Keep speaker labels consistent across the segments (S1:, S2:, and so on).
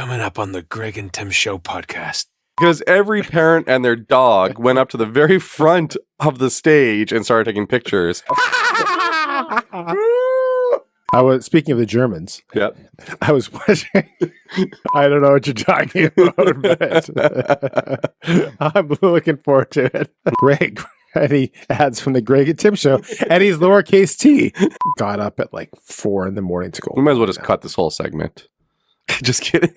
S1: coming up on the Greg and Tim Show podcast.
S2: Because every parent and their dog went up to the very front of the stage and started taking pictures.
S3: Speaking of the Germans.
S2: Yep.
S3: I was watching. I don't know what you're talking about, but I'm looking forward to it. Greg, any ads from the Greg and Tim Show, and he's lowercase t. Got up at like 4 a.m. to go.
S2: We might as well just cut this whole segment. Just kidding.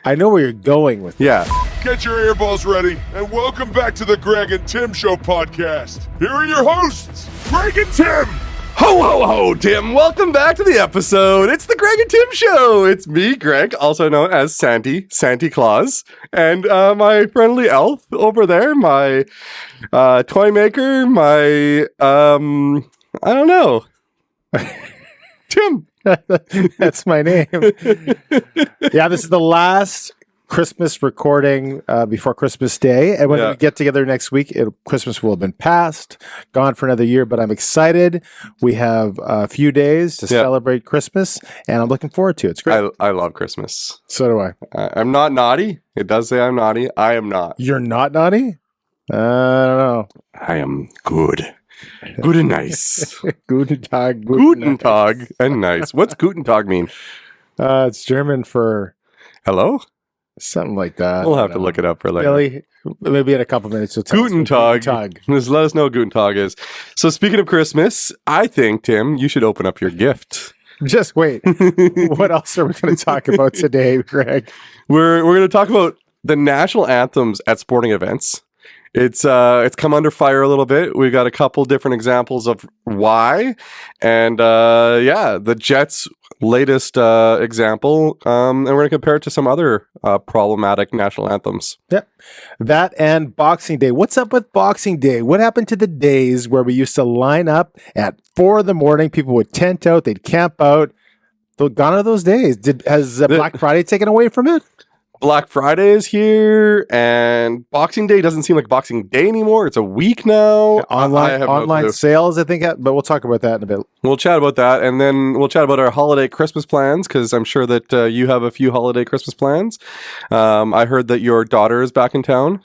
S3: I know where you're going with.
S2: Yeah.
S4: Get your earballs ready, and welcome back to the Greg and Tim Show podcast. Here are your hosts, Greg and Tim.
S2: Ho, ho, ho, Tim. Welcome back to the episode. It's the Greg and Tim Show. It's me, Greg, also known as Santa Claus, and my friendly elf over there, my toy maker, my, I don't know, Tim.
S3: That's my name. Yeah, this is the last Christmas recording before Christmas Day. And when we get together next week, Christmas will have been past, gone for another year. But I'm excited. We have a few days to celebrate Christmas, and I'm looking forward to it. It's great.
S2: I love Christmas.
S3: So do I.
S2: I'm not naughty. It does say I'm naughty. I am not.
S3: You're not naughty? I don't know.
S2: I am good. Good and nice.
S3: Guten Tag.
S2: Guten Tag and nice. What's Guten Tag mean?
S3: It's German for
S2: hello?
S3: Something like that.
S2: We'll have to look it up for later.
S3: Really? Maybe in a couple minutes.
S2: Guten Tag. Just let us know what Guten Tag is. So speaking of Christmas, I think, Tim, you should open up your gift.
S3: Just wait. What else are we going to talk about today, Greg?
S2: We're going to talk about the national anthems at sporting events. It's come under fire a little bit. We've got a couple different examples of why. And the Jets' latest example. And we're going to compare it to some other problematic national anthems.
S3: Yep. That and Boxing Day. What's up with Boxing Day? What happened to the days where we used to line up at 4 a.m? People would tent out, they'd camp out. Gone are those days. Has Black Friday taken away from it?
S2: Black Friday is here, and Boxing Day doesn't seem like Boxing Day anymore. It's a week now.
S3: Online sales, I think, but we'll talk about that in a bit.
S2: We'll chat about that, and then we'll chat about our holiday Christmas plans, because I'm sure that you have a few holiday Christmas plans. I heard that your daughter is back in town.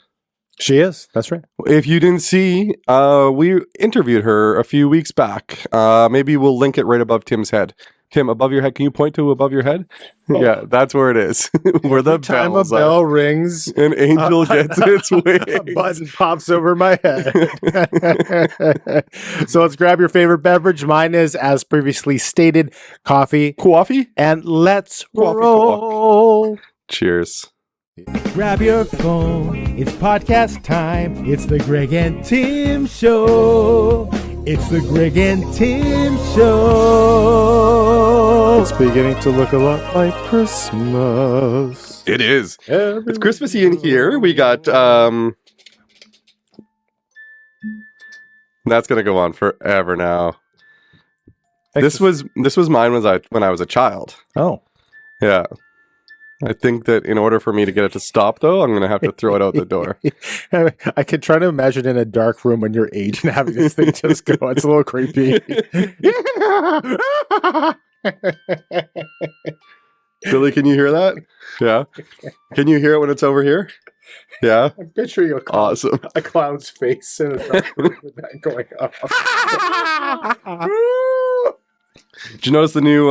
S3: She is. That's right.
S2: If you didn't see, we interviewed her a few weeks back. Maybe we'll link it right above Tim's head. Tim, above your head. Can you point to above your head? Oh. Yeah, that's where it is. Where the
S3: time a bell rings,
S2: an angel gets its wings.
S3: A button pops over my head. So let's grab your favorite beverage. Mine is, as previously stated, coffee.
S2: Coffee?
S3: And let's roll.
S2: Cheers.
S3: Grab your phone. It's podcast time. It's the Greg and Tim Show. It's the Greg and Tim Show. It's beginning to look a lot like Christmas.
S2: It is. It's Christmassy in here. We got that's gonna go on forever now. This was mine when I was a child.
S3: Oh.
S2: Yeah. I think that in order for me to get it to stop, though, I'm going to have to throw it out the door.
S3: I can try to imagine in a dark room when you're 8 and having this thing just go. It's a little creepy.
S2: Billy, can you hear that? Yeah. Can you hear it when it's over here? Yeah.
S3: I'm picturing a clown's face in a dark room with that going off.
S2: Did you notice the new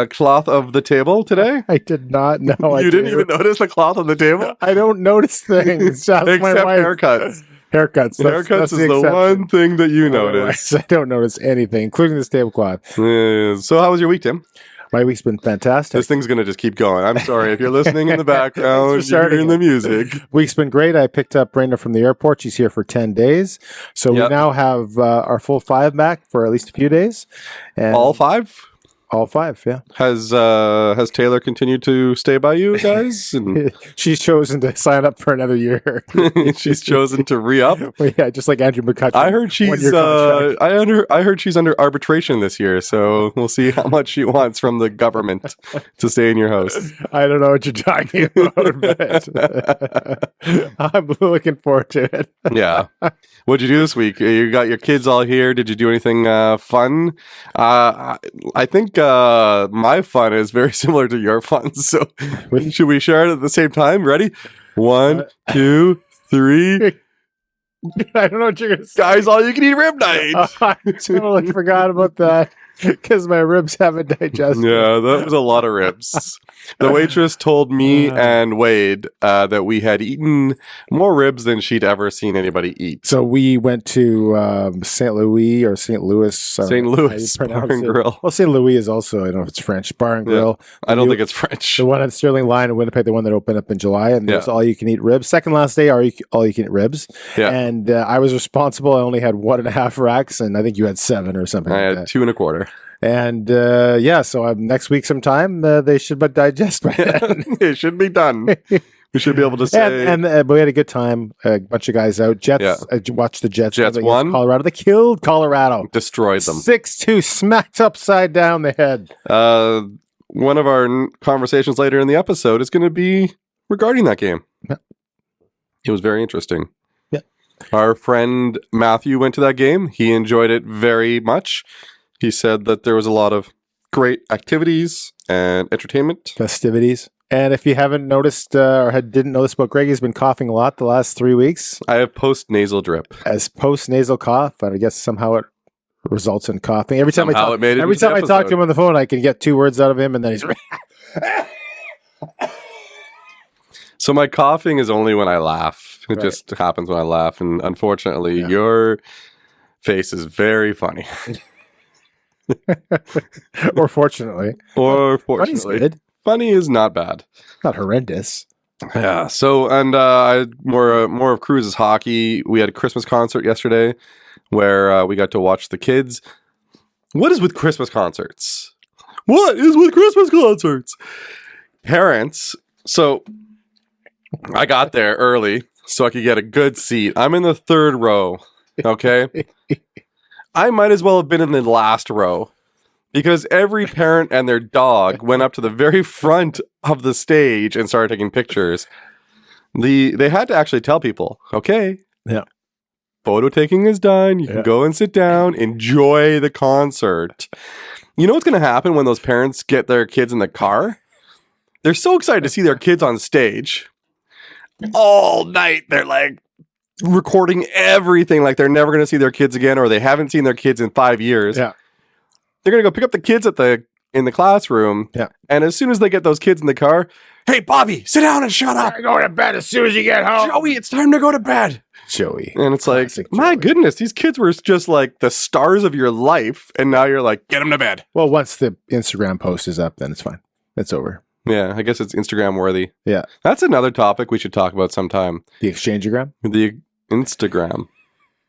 S2: cloth of the table today?
S3: I did not know.
S2: You didn't even notice the cloth on the table?
S3: I don't notice things. Just
S2: except
S3: my wife.
S2: Haircuts.
S3: Haircuts.
S2: That's is the one thing that you notice.
S3: I don't notice anything, including this tablecloth.
S2: So how was your week, Tim?
S3: My week's been fantastic.
S2: This thing's going to just keep going. I'm sorry. If you're listening in the background, you're hearing the music.
S3: Week's been great. I picked up Brenda from the airport. She's here for 10 days. So we now have our full 5 back for at least a few days. And
S2: all 5?
S3: All 5, yeah.
S2: Has Taylor continued to stay by you guys? And
S3: she's chosen to sign up for another year.
S2: She's chosen to re-up.
S3: Well, yeah, just like Andrew McCutcheon.
S2: I heard she's I heard she's under arbitration this year, so we'll see how much she wants from the government to stay in your house.
S3: I don't know what you're talking about, but I'm looking forward to it.
S2: Yeah. What'd you do this week? You got your kids all here. Did you do anything fun? I think think my fun is very similar to your fun. So should we share it at the same time? Ready? 1, 2, 3.
S3: I don't know what you're going to say.
S2: Guys, all you can eat rib night.
S3: I totally forgot about that because my ribs haven't digested.
S2: Yeah, that was a lot of ribs. The waitress told me and Wade that we had eaten more ribs than she'd ever seen anybody eat.
S3: So we went to St. Louis or St. Louis.
S2: St. Louis Bar and Grill.
S3: Well, St. Louis is also, I don't know if it's French, Bar and Grill.
S2: I don't think it's French.
S3: The one at Sterling Line in Winnipeg, the one that opened up in July, and there's all you can eat ribs. Second last day, all you can eat ribs. Yeah. And I was responsible. I only had 1.5 racks, and I think you had 7 or something.
S2: I had 2.25.
S3: And so next week sometime they should but digest by then.
S2: It should be done. We should be able to say.
S3: And we had a good time. A bunch of guys out. Jets. I watched the Jets.
S2: Jets won.
S3: Colorado. They killed Colorado.
S2: Destroyed them.
S3: 6-2, smacked upside down the head.
S2: One of our conversations later in the episode is going to be regarding that game.
S3: Yeah.
S2: It was very interesting.
S3: Yeah.
S2: Our friend Matthew went to that game. He enjoyed it very much. He said that there was a lot of great activities and entertainment.
S3: Festivities. And if you haven't noticed didn't notice about Greg, he's been coughing a lot the last 3 weeks.
S2: I have post-nasal drip.
S3: As post-nasal cough, and I guess somehow it results in coughing. Every time I talk to him on the phone, I can get 2 words out of him, and then he's...
S2: So my coughing is only when I laugh. It just happens when I laugh. And unfortunately, your face is very funny.
S3: Or fortunately.
S2: Funny's good. Funny is not bad.
S3: Not horrendous.
S2: Yeah. So, and more of Cruz's hockey. We had a Christmas concert yesterday where we got to watch the kids. What is with Christmas concerts? Parents. So I got there early so I could get a good seat. I'm in the 3rd row. Okay. I might as well have been in the last row because every parent and their dog went up to the very front of the stage and started taking pictures. They had to actually tell people, okay, photo taking is done. You can go and sit down, enjoy the concert. You know what's going to happen when those parents get their kids in the car? They're so excited to see their kids on stage. All night, they're like, recording everything like they're never going to see their kids again, or they haven't seen their kids in 5 years. Yeah, they're going to go pick up the kids in the classroom. Yeah, and as soon as they get those kids in the car, hey Bobby, sit down and shut up.
S3: Go to bed as soon as you get home.
S2: Joey, it's time to go to bed.
S3: Joey,
S2: and it's like, my goodness, these kids were just like the stars of your life, and now you're like, get them to bed.
S3: Well, once the Instagram post is up, then it's fine. It's over.
S2: Yeah, I guess it's Instagram worthy.
S3: Yeah,
S2: that's another topic we should talk about sometime.
S3: The exchangeogram.
S2: The Instagram.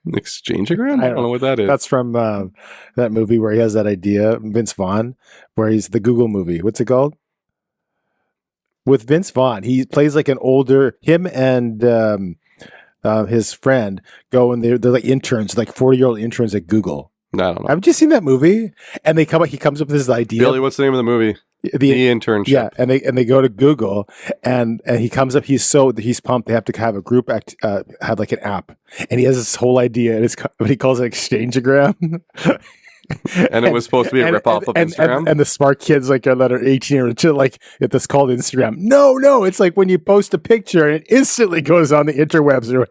S2: Exchangeogram? I don't know what that is.
S3: That's from that movie where he has that idea, Vince Vaughn, where he's the Google movie. What's it called? With Vince Vaughn. He plays like an older, him and his friend go and they're like interns, like 40-year-old interns at Google.
S2: I don't know.
S3: Haven't you seen that movie? And he comes up with this idea.
S2: Billy, what's the name of the movie? The internship.
S3: Yeah, and they go to Google and he comes up. He's pumped. They have to have a group have like an app, and he has this whole idea, and he calls it Exchangeogram.
S2: And it was supposed to be a ripoff of Instagram.
S3: And the smart kids that are 18 or like it's called Instagram. No, it's like when you post a picture and it instantly goes on the interwebs or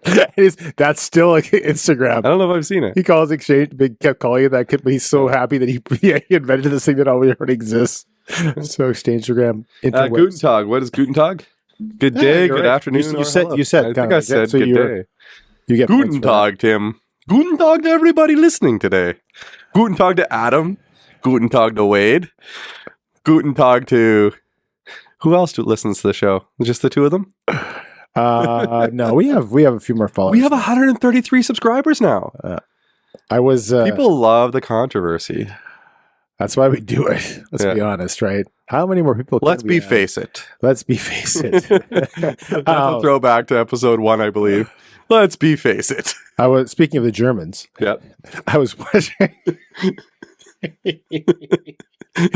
S3: whatever. That's still like Instagram.
S2: I don't know if I've seen it.
S3: He calls Exchange. He kept calling it that, but he's so happy that he invented this thing that already exists. So Exchangeogram.
S2: Guten Tag. What is Guten Tag? Good day. Good afternoon.
S3: You said.
S2: I think I said good day.
S3: You get
S2: Guten Tag, Tim. Guten Tag to everybody listening today. Guten Tag to Adam. Guten Tag to Wade. Guten Tag to... Who else listens to the show? Just the two of them?
S3: No, we have a few more followers.
S2: We have 133 subscribers now. People love the controversy.
S3: That's why we do it. Let's be honest, right? How many more people?
S2: Let's be face it.
S3: That's a
S2: throwback to episode 1, I believe. Let's be face it.
S3: Speaking of the Germans.
S2: Yep.
S3: I was watching.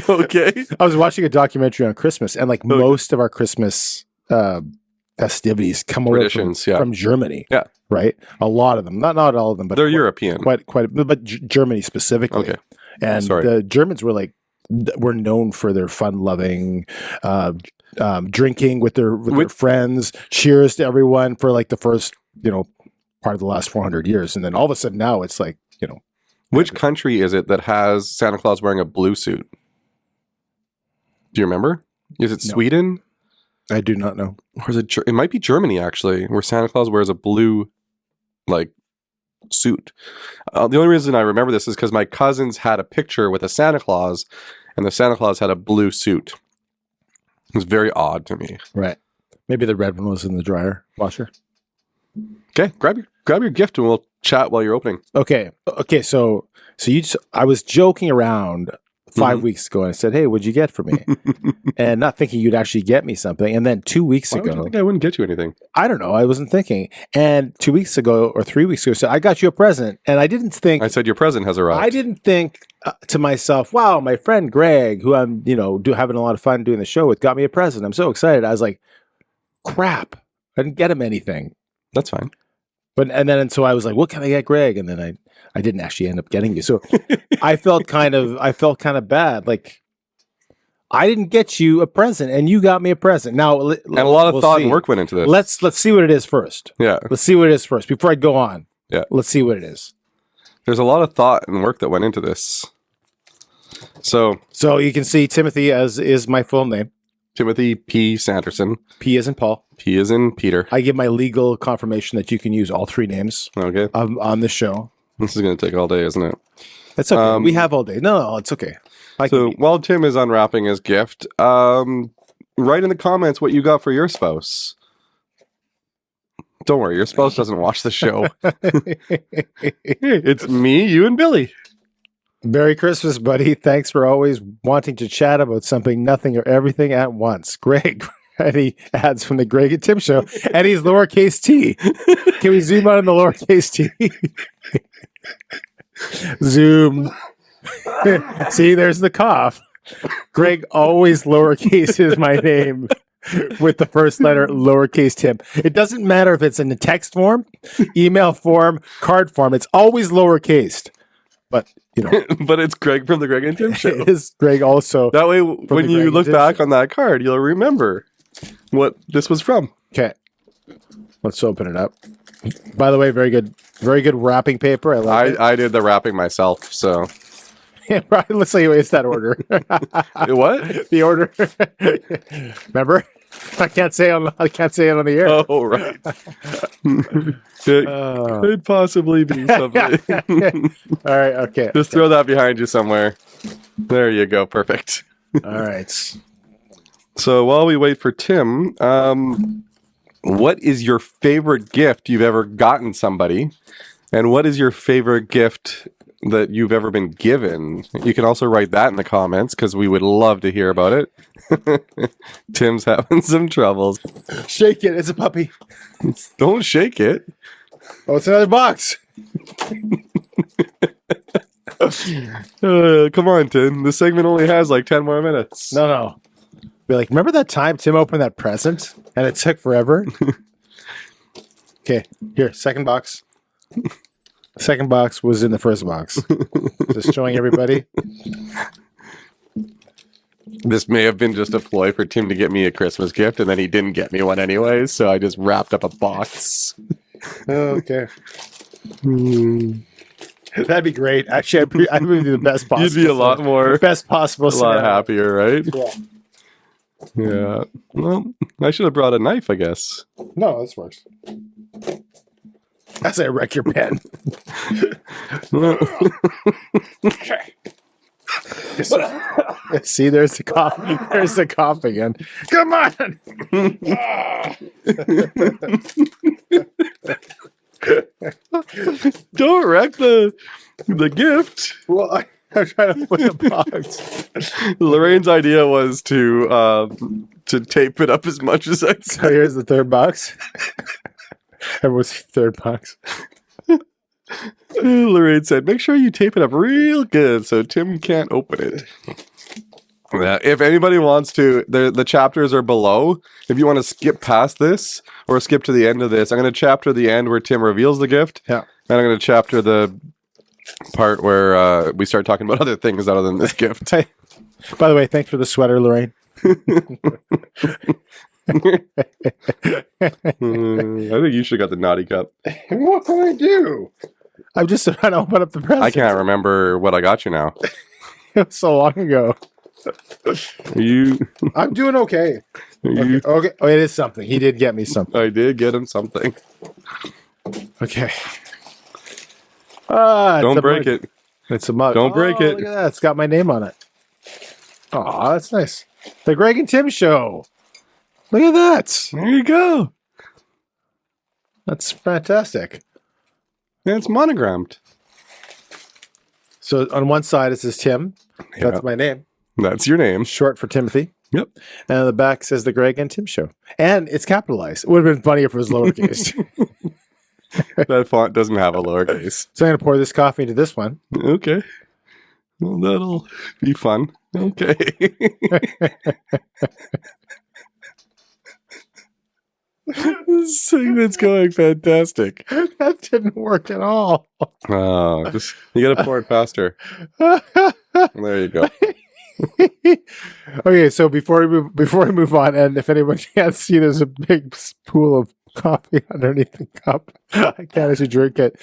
S2: Okay.
S3: I was watching a documentary on Christmas, and most of our Christmas festivities come over from Germany.
S2: Yeah.
S3: Right. A lot of them, not all of them, but
S2: they're European.
S3: Quite, but Germany specifically.
S2: Okay.
S3: And the Germans were like were known for their fun-loving, drinking with their friends. Cheers to everyone for like the first, part of the last 400 years, and then all of a sudden now it's like,
S2: Which country is it that has Santa Claus wearing a blue suit? Do you remember? Is it Sweden?
S3: I do not know.
S2: Or is it? It might be Germany actually, where Santa Claus wears a blue, suit. The only reason I remember this is because my cousins had a picture with a Santa Claus, and the Santa Claus had a blue suit. It was very odd to me.
S3: Right. Maybe the red one was in the dryer washer.
S2: Okay, grab your gift and we'll chat while you're opening.
S3: Okay. So I was joking around 5 weeks ago, and I said, "Hey, what'd you get for me?" And not thinking you'd actually get me something. And then 2 weeks
S2: Why
S3: ago,
S2: would you think I wouldn't get you anything?
S3: I don't know. I wasn't thinking. And 2 weeks ago or 3 weeks ago, I said, "I got you a present," and I didn't think.
S2: I said your present has arrived.
S3: I didn't think to myself, "Wow, my friend Greg, who I'm having a lot of fun doing the show with, got me a present. I'm so excited." I was like, "Crap! I didn't get him anything."
S2: That's fine.
S3: So I was like, "What can I get Greg?" And then I didn't actually end up getting you. So I felt kind of bad. Like, I didn't get you a present, and you got me a present. Now,
S2: and a lot of thought and work went into this.
S3: Let's see what it is first.
S2: Yeah.
S3: Let's see what it is first before I go on.
S2: Yeah.
S3: Let's see what it is.
S2: There's a lot of thought and work that went into this. So
S3: you can see Timothy as is my full name.
S2: Timothy P. Sanderson.
S3: P as in Paul.
S2: P as in Peter.
S3: I give my legal confirmation that you can use all three names.
S2: Okay.
S3: On the show.
S2: This is going to take all day, isn't it?
S3: It's okay. We have all day. No, it's okay.
S2: So while Tim is unwrapping his gift, write in the comments what you got for your spouse. Don't worry, your spouse doesn't watch the show. It's me, you, and Billy.
S3: Merry Christmas, buddy. Thanks for always wanting to chat about something, nothing, or everything at once. Greg. And he adds from the Greg and Tim show, and he's lowercase t. Can we zoom out on the lowercase t? Zoom. See, there's the cough. Greg always lowercase is my name with the first letter lowercase Tim. It doesn't matter if it's in the text form, email form, card form. It's always lowercased. But
S2: but it's Greg from the Greg and Tim show.
S3: It is Greg also.
S2: That way, when you look back on that card, you'll remember what this was from.
S3: Okay, let's open it up. By the way, very good wrapping paper. I love it.
S2: I did the wrapping myself, so.
S3: Right, let's say it's that order.
S2: What?
S3: The order. Remember? I can't say it on the air.
S2: Oh, right. It could possibly be something.
S3: All right, okay.
S2: Just throw that behind you somewhere. There you go. Perfect.
S3: All right.
S2: So while we wait for Tim, what is your favorite gift you've ever gotten somebody? And what is your favorite gift that you've ever been given? You can also write that in the comments because we would love to hear about it. Tim's having some troubles.
S3: Shake it. It's a puppy.
S2: Don't shake it.
S3: Oh, it's another box.
S2: Come on, Tim. This segment only has like 10 more minutes.
S3: No. Be like, remember that time Tim opened that present and it took forever? Okay, here, second box. Second box was in the first box. Just showing everybody.
S2: This may have been just a ploy for Tim to get me a Christmas gift, and then he didn't get me one anyway, so I just wrapped up a box.
S3: Okay. That'd be great. Actually, I would be the best possible.
S2: You'd be a lot more...
S3: Best possible scenario.
S2: A lot happier, right?
S3: Yeah.
S2: Yeah. Well, I should have brought a knife, I guess.
S3: No, this works. As I wreck your pen. See, there's the cough. There's the cough again. Come on.
S2: Don't wreck the gift.
S3: Well, I'm trying to put the box.
S2: Lorraine's idea was to tape it up as much as I could.
S3: So here's the third box. Everyone's third box.
S2: Lorraine said, make sure you tape it up real good so Tim can't open it. Yeah, if anybody wants to, the chapters are below. If you want to skip past this or skip to the end of this, I'm going to chapter the end where Tim reveals the gift.
S3: Yeah.
S2: And I'm going to chapter the part where we start talking about other things other than this gift.
S3: By the way, thanks for the sweater, Lorraine.
S2: I think you should have got the naughty cup. What can I do?
S3: I'm just trying to open up the present.
S2: I can't remember what I got you now.
S3: It was so long ago.
S2: Are you?
S3: I'm doing okay.
S2: You
S3: Okay. Oh, it is something. He did get me something.
S2: I did get him something.
S3: Okay.
S2: Don't break it.
S3: It's a mug.
S2: Don't break it.
S3: Look at that. It's got my name on it. Oh, that's nice. The Greg and Tim Show. Look at that.
S2: There you go.
S3: That's fantastic.
S2: And it's monogrammed.
S3: So on one side it says Tim.
S2: Yeah.
S3: That's my name.
S2: That's your name.
S3: Short for Timothy.
S2: Yep.
S3: And on the back says the Greg and Tim Show. And it's capitalized. It would have been funnier if it was lowercase.
S2: That font doesn't have a lowercase.
S3: So I'm going to pour this coffee into this one.
S2: Okay. Well, that'll be fun. Okay. This segment's going fantastic.
S3: That didn't work at all.
S2: Oh, just you gotta pour it faster. There you go.
S3: Okay, so before we move on, and if anyone can't see, there's a big pool of coffee underneath the cup. I can't actually drink it.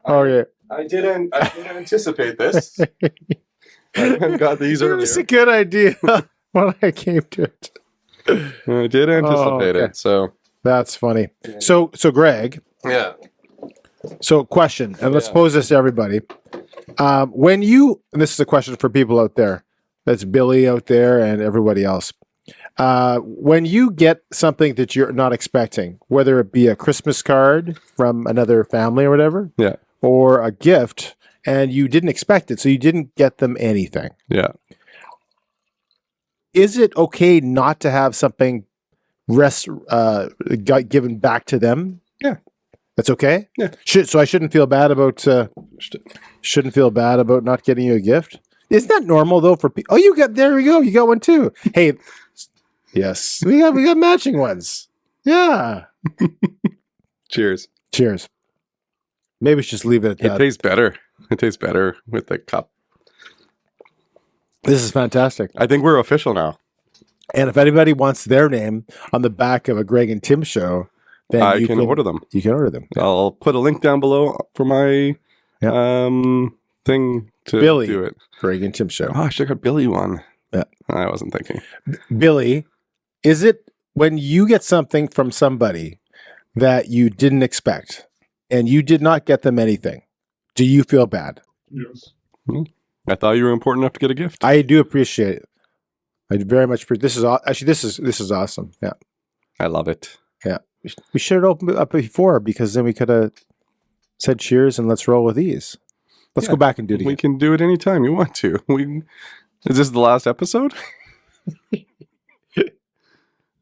S3: Okay.
S2: I didn't anticipate this. I got these
S3: It
S2: earlier.
S3: was a good idea when I came to it.
S2: I did anticipate
S3: okay.
S2: it, so
S3: That's funny. So Greg,
S2: yeah.
S3: so question, and let's
S2: Yeah.
S3: pose this to everybody. When you, and this is a question for people out there, that's Billy out there and everybody else. When you get something that you're not expecting, whether it be a Christmas card from another family or whatever,
S2: Yeah.
S3: or a gift, and you didn't expect it, so you didn't get them anything.
S2: Yeah.
S3: Is it okay not to have something given back to them?
S2: Yeah.
S3: That's okay?
S2: Yeah.
S3: So I shouldn't feel bad about not getting you a gift? Isn't that normal though for people? Oh, there we go. You got one too. Hey, yes. We got matching ones. Yeah.
S2: Cheers.
S3: Cheers. Maybe we should just leave it at
S2: It
S3: that.
S2: tastes better. It tastes better with the cup.
S3: This is fantastic.
S2: I think we're official now.
S3: And if anybody wants their name on the back of a Greg and Tim show, then
S2: I can order them.
S3: You can order them.
S2: I'll put a link down below for my thing to
S3: Billy.
S2: do it.
S3: Greg and Tim show.
S2: Oh, I should have got Billy one.
S3: Yeah.
S2: I wasn't thinking.
S3: Billy, is it when you get something from somebody that you didn't expect and you did not get them anything, do you feel bad?
S4: Yes.
S2: I thought you were important enough to get a gift.
S3: I do appreciate it. I very much appreciate this. This is awesome. Yeah.
S2: I love it.
S3: Yeah. We should have opened up before because then we could have said cheers and let's roll with these. Let's go back and do it
S2: We
S3: again.
S2: can do it anytime you want to. Is this the last episode?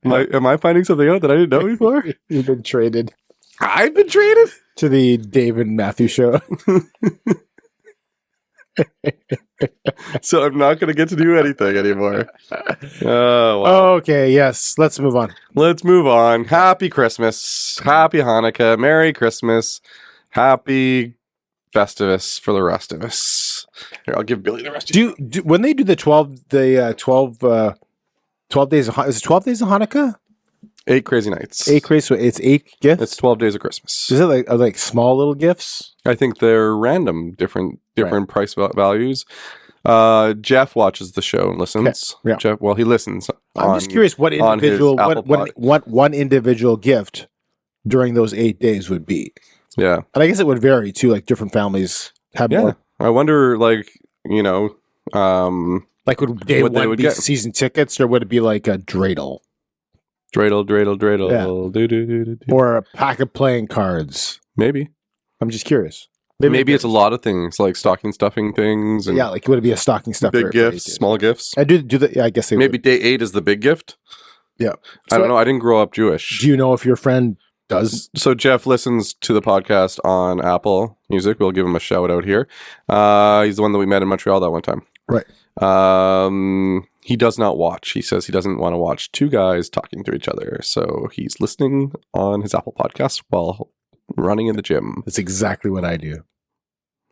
S2: Am I finding something out that I didn't know before?
S3: You've been traded
S2: I've been traded?
S3: to the David and Matthew show.
S2: So I'm not going to get to do anything anymore. Oh, well.
S3: Okay, yes. Let's move on.
S2: Let's move on. Happy Christmas. Happy Hanukkah. Merry Christmas. Happy Festivus for the rest of us. Here, I'll give Billy the rest.
S3: Do when they do the 12 days of is it 12 days of Hanukkah?
S2: 8 crazy nights.
S3: 8 crazy, so it's 8 gifts.
S2: It's 12 days of Christmas.
S3: Is it like small little gifts?
S2: I think they're random, different price values. Jeff watches the show and listens.
S3: Okay. Yeah.
S2: Jeff, well, he listens.
S3: I'm just curious what
S2: on his
S3: individual
S2: Apple
S3: what one individual gift during those 8 days would be.
S2: Yeah.
S3: And I guess it would vary too. Like different families have
S2: Yeah.
S3: more.
S2: I wonder, like,
S3: Like would day
S2: what they
S3: one
S2: would
S3: be
S2: get.
S3: season tickets, or would it be like a dreidel
S2: dreidel.
S3: Yeah.
S2: Do.
S3: or a pack of playing cards?
S2: Maybe.
S3: I'm just curious.
S2: Maybe it's a lot of things, like stocking stuffing things and
S3: Yeah, like would it be a stocking stuffer?
S2: big
S3: for
S2: gifts,
S3: 8 days?
S2: small gifts.
S3: I do the. Yeah, I guess they
S2: Maybe
S3: would.
S2: day 8 is the big gift.
S3: Yeah.
S2: I don't know. I didn't grow up Jewish.
S3: Do you know if your friend does?
S2: So Jeff listens to the podcast on Apple Music. We'll give him a shout out here. He's the one that we met in Montreal that one time.
S3: Right.
S2: He does not watch. He says he doesn't want to watch two guys talking to each other. So he's listening on his Apple podcast while running in the gym.
S3: That's exactly what I do.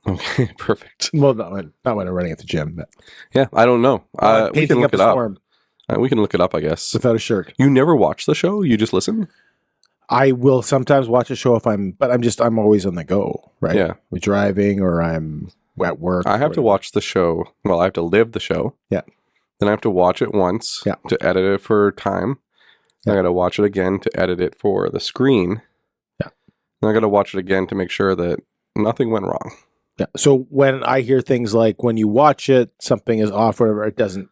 S2: Okay, perfect.
S3: Well, not when I'm running at the gym. But
S2: Yeah, I don't know. We can look it up. We can look it up, I guess.
S3: Without a shirt.
S2: You never watch the show? You just listen?
S3: I will sometimes watch a show but I'm always on the go, right?
S2: Yeah.
S3: We're driving or I'm at work.
S2: I have to watch the show. Well, I have to live the show.
S3: Yeah.
S2: Then I have to watch it once to edit it for time. Then I got to watch it again to edit it for the screen.
S3: Yeah.
S2: Then I got to watch it again to make sure that nothing went wrong.
S3: Yeah. So when I hear things like when you watch it, something is off, whatever, it doesn't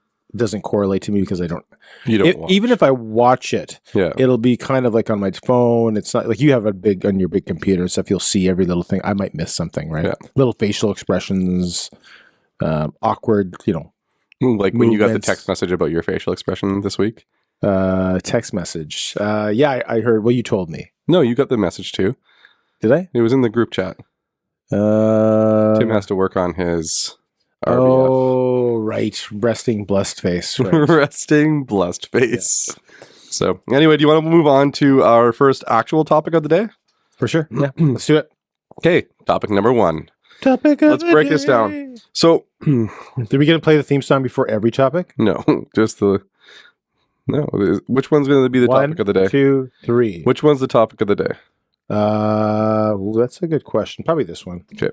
S3: correlate to me because I don't.
S2: You don't watch.
S3: Even if I watch it, it'll be kind of like on my phone. It's not like you have on your big computer and stuff. You'll see every little thing. I might miss something, right? Yeah. Little facial expressions, awkward,
S2: like when you got the text message about your facial expression this week.
S3: Text message. Yeah, I heard. Well, you told me.
S2: No, you got the message too.
S3: Did I?
S2: It was in the group chat. Tim has to work on his RBF.
S3: Oh, right. Resting blessed face. Right.
S2: Resting blessed face. Yeah. So anyway, do you want to move on to our first actual topic of the day?
S3: For sure. Yeah. Let's do it.
S2: Okay. Topic number 1.
S3: Let's
S2: break this down. So
S3: did we get to play the theme song before every topic?
S2: No, just no. Which one's going to be the topic of the day?
S3: 1, 2, 3.
S2: Which one's the topic of the day?
S3: Well, that's a good question. Probably this one. Okay.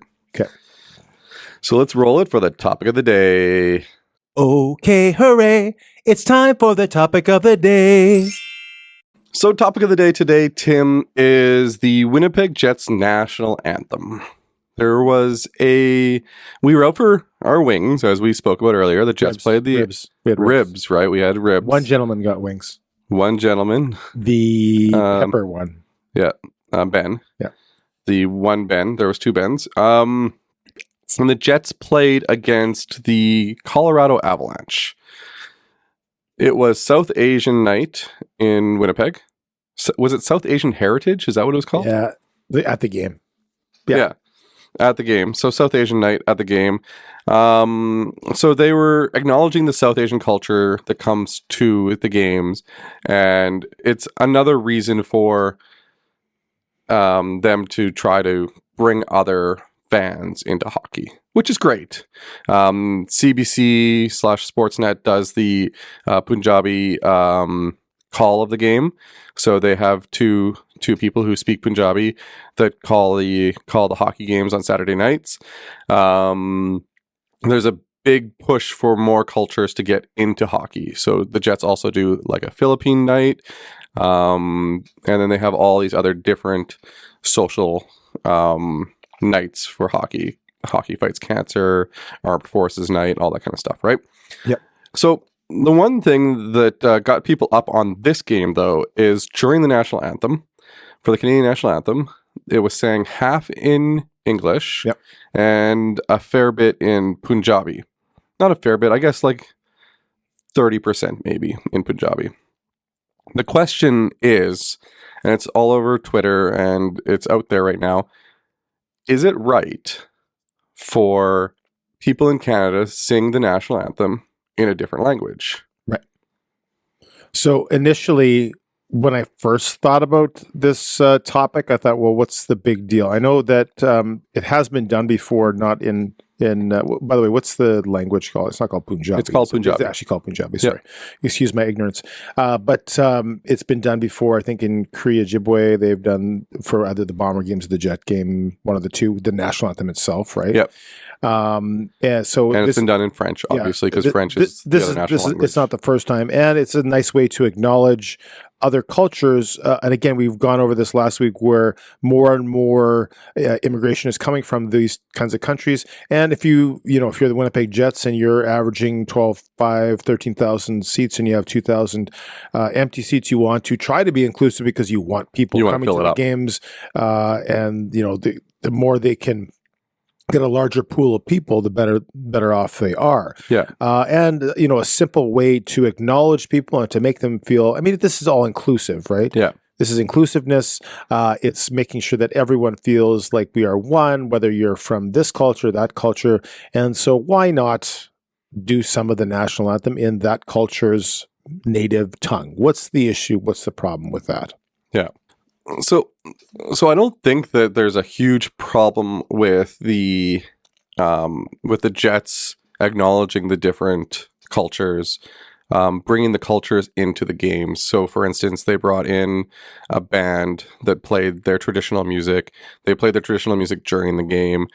S2: So let's roll it for the topic of the day.
S3: Okay, hooray. It's time for the topic of the day.
S2: So topic of the day today, Tim, is the Winnipeg Jets National Anthem. There was we were out for our wings, as we spoke about earlier. The Jets played the
S3: ribs. We had ribs,
S2: right? We had ribs.
S3: One gentleman got wings.
S2: One gentleman.
S3: The pepper one.
S2: Yeah. Ben.
S3: Yeah.
S2: The one Ben. There was 2 Bens. And the Jets played against the Colorado Avalanche. It was South Asian Night in Winnipeg. Was it South Asian Heritage? Is that what it was called?
S3: Yeah. At the game.
S2: Yeah. At the game. So South Asian Night at the game. So they were acknowledging the South Asian culture that comes to the games. And it's another reason for them to try to bring other fans into hockey, which is great. CBC/Sportsnet does the Punjabi call of the game. So they have two people who speak Punjabi that call the hockey games on Saturday nights. There's a big push for more cultures to get into hockey. So the Jets also do like a Philippine night. And then they have all these other different social nights for hockey. Hockey Fights Cancer, Armed Forces Night, all that kind of stuff, right?
S3: Yep.
S2: So the one thing that got people up on this game, though, is during the National Anthem, for the Canadian National Anthem, it was sang half in English and a fair bit in Punjabi. Not a fair bit, I guess like 30% maybe in Punjabi. The question is, and it's all over Twitter and it's out there right now, is it right for people in Canada to sing the national anthem in a different language?
S3: Right. So initially, when I first thought about this topic, I thought, well, what's the big deal? I know that it has been done before, not in by the way, what's the language called? It's not called Punjabi.
S2: It's called Punjabi.
S3: It's actually called Punjabi. Sorry. Excuse my ignorance. But it's been done before. I think in Korea, Ojibwe, they've done for either the Bomber games or the Jet game, one of the two, the national anthem itself, right?
S2: Yep.
S3: And it's
S2: been done in French, obviously, because French is the other national language.
S3: It's not the first time, and it's a nice way to acknowledge other cultures. And again, we've gone over this last week, where more and more immigration is coming from these kinds of countries. And if you're the Winnipeg Jets and you're averaging 13,000 seats, and you have 2,000 empty seats, you want to try to be inclusive because you want people coming to the games. And the more they can get a larger pool of people, the better off they are.
S2: Yeah.
S3: And a simple way to acknowledge people and to make them feel, I mean, this is all inclusive, right?
S2: Yeah.
S3: This is inclusiveness. It's making sure that everyone feels like we are one, whether you're from this culture, that culture. And so why not do some of the national anthem in that culture's native tongue? What's the issue? What's the problem with that?
S2: Yeah. So I don't think that there's a huge problem with the with the Jets acknowledging the different cultures, bringing the cultures into the games. So, for instance, they brought in a band that played their traditional music. They played their traditional music during the game.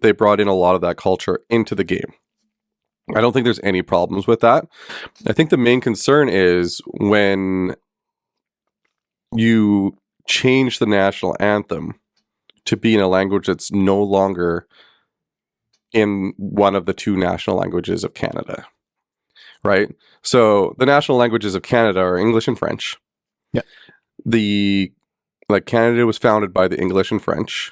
S2: They brought in a lot of that culture into the game. I don't think there's any problems with that. I think the main concern is when you change the national anthem to be in a language that's no longer in one of the two national languages of Canada, right? So the national languages of Canada are English and French.
S3: Yeah.
S2: Canada was founded by the English and French.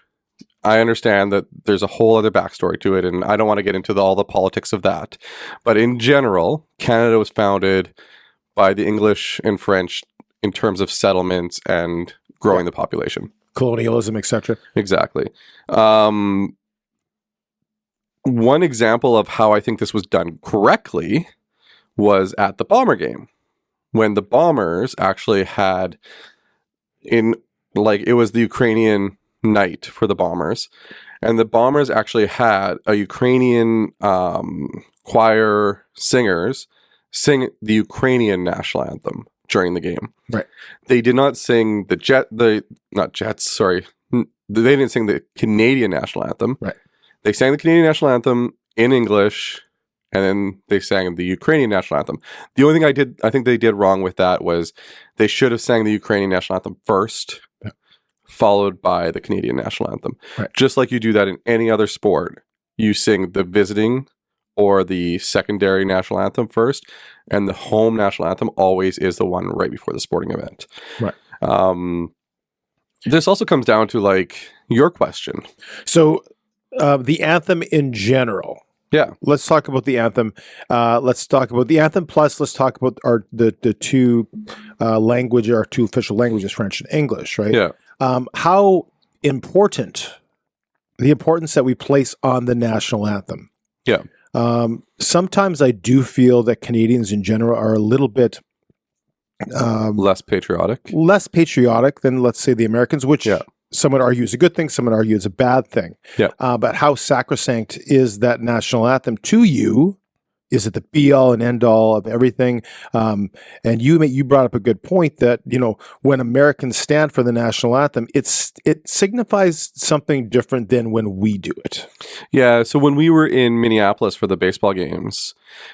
S2: I understand that there's a whole other backstory to it, and I don't want to get into all the politics of that. But in general, Canada was founded by the English and French in terms of settlements and growing the population.
S3: Colonialism, etc.
S2: Exactly. One example of how I think this was done correctly was at the Bomber game, when the Bombers actually had it was the Ukrainian night for the Bombers, and the Bombers actually had a Ukrainian choir singers sing the Ukrainian national anthem during the game.
S3: Right.
S2: They did not sing they didn't sing the Canadian national anthem.
S3: Right.
S2: They sang the Canadian national anthem in English, and then they sang the Ukrainian national anthem. The only thing I think they did wrong with that was they should have sang the Ukrainian national anthem first, followed by the Canadian national anthem.
S3: Right.
S2: Just like you do that in any other sport. You sing the visiting or the secondary national anthem first, and the home national anthem always is the one right before the sporting event.
S3: Right.
S2: This also comes down to your question.
S3: So the anthem in general.
S2: Yeah.
S3: Let's talk about the anthem. Let's talk about the anthem. Plus, let's talk about the two our two official languages, French and English, right?
S2: Yeah.
S3: How important, the importance that we place on the national anthem.
S2: Yeah.
S3: Sometimes I do feel that Canadians in general are a little bit
S2: less patriotic
S3: than, let's say, the Americans, which some would argue is a good thing, some would argue is a bad thing.
S2: Yeah.
S3: But how sacrosanct is that national anthem to you? Is it the be all and end all of everything? And you brought up a good point that, when Americans stand for the national anthem, it signifies something different than when we do it.
S2: Yeah. So when we were in Minneapolis for the baseball games,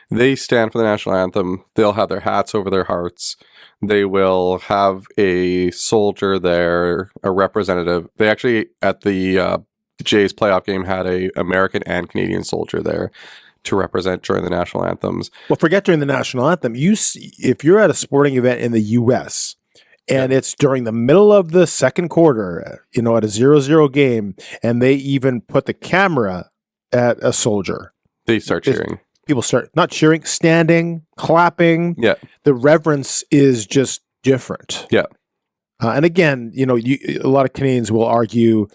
S2: they stand for the national anthem. They'll have their hats over their hearts. They will have a soldier there, a representative. They actually, at the Jays playoff game, had a American and Canadian soldier there to represent during the national anthems.
S3: Well, forget during the national anthem. If you're at a sporting event in the U.S. and it's during the middle of the second quarter, at a 0-0 game, and they even put the camera at a soldier,
S2: they start cheering.
S3: People start not cheering, standing, clapping.
S2: Yeah. The
S3: reverence is just different.
S2: Yeah.
S3: And again, a lot of Canadians will argue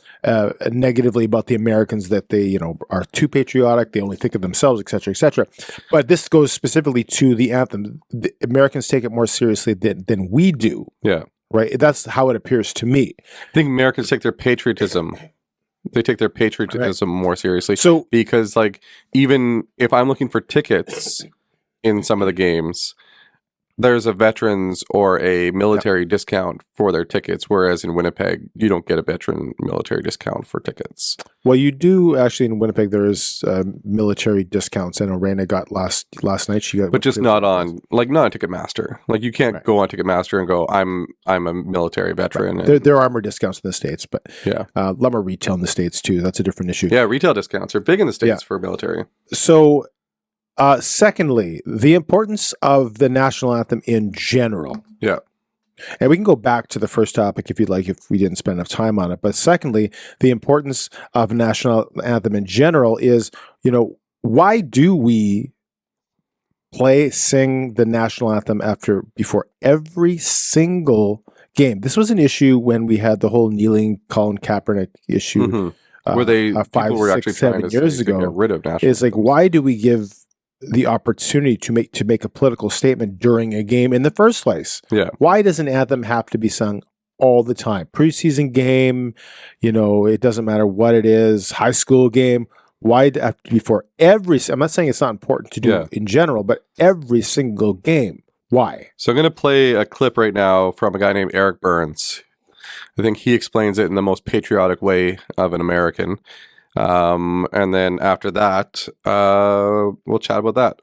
S3: negatively about the Americans that they, are too patriotic. They only think of themselves, et cetera, et cetera. But this goes specifically to the anthem. The Americans take it more seriously than we do.
S2: Yeah.
S3: Right. That's how it appears to me.
S2: I think Americans take their patriotism. They take their patriotism more seriously.
S3: So,
S2: because even if I'm looking for tickets in some of the games, there's a veterans or a military discount for their tickets, whereas in Winnipeg, you don't get a veteran military discount for tickets.
S3: Well, you do actually in Winnipeg. There is military discounts. I know Raina got last night. She got,
S2: but just not on Ticketmaster. You can't go on Ticketmaster and go, I'm a military veteran.
S3: Right. There are armor discounts in the States, but
S2: yeah,
S3: lumber retail in the States too. That's a different issue.
S2: Yeah, retail discounts are big in the States for military.
S3: So. Secondly, the importance of the national anthem in general.
S2: Yeah.
S3: And we can go back to the first topic if you'd like, if we didn't spend enough time on it. But secondly, the importance of national anthem in general is, why do we sing the national anthem before every single game? This was an issue when we had the whole kneeling Colin Kaepernick issue.
S2: Mm-hmm. Where people were actually
S3: 7 years ago.
S2: Get rid of national
S3: It's why do we give the opportunity to make a political statement during a game in the first place?
S2: Yeah.
S3: Why does an anthem have to be sung all the time. Preseason game, it doesn't matter what it is, high school game. Why before every? I'm not saying it's not important to do in general, but every single game. Why?
S2: So I'm going to play a clip right now from a guy named Eric Burns. I think he explains it in the most patriotic way of an American. And then after that, we'll chat about that.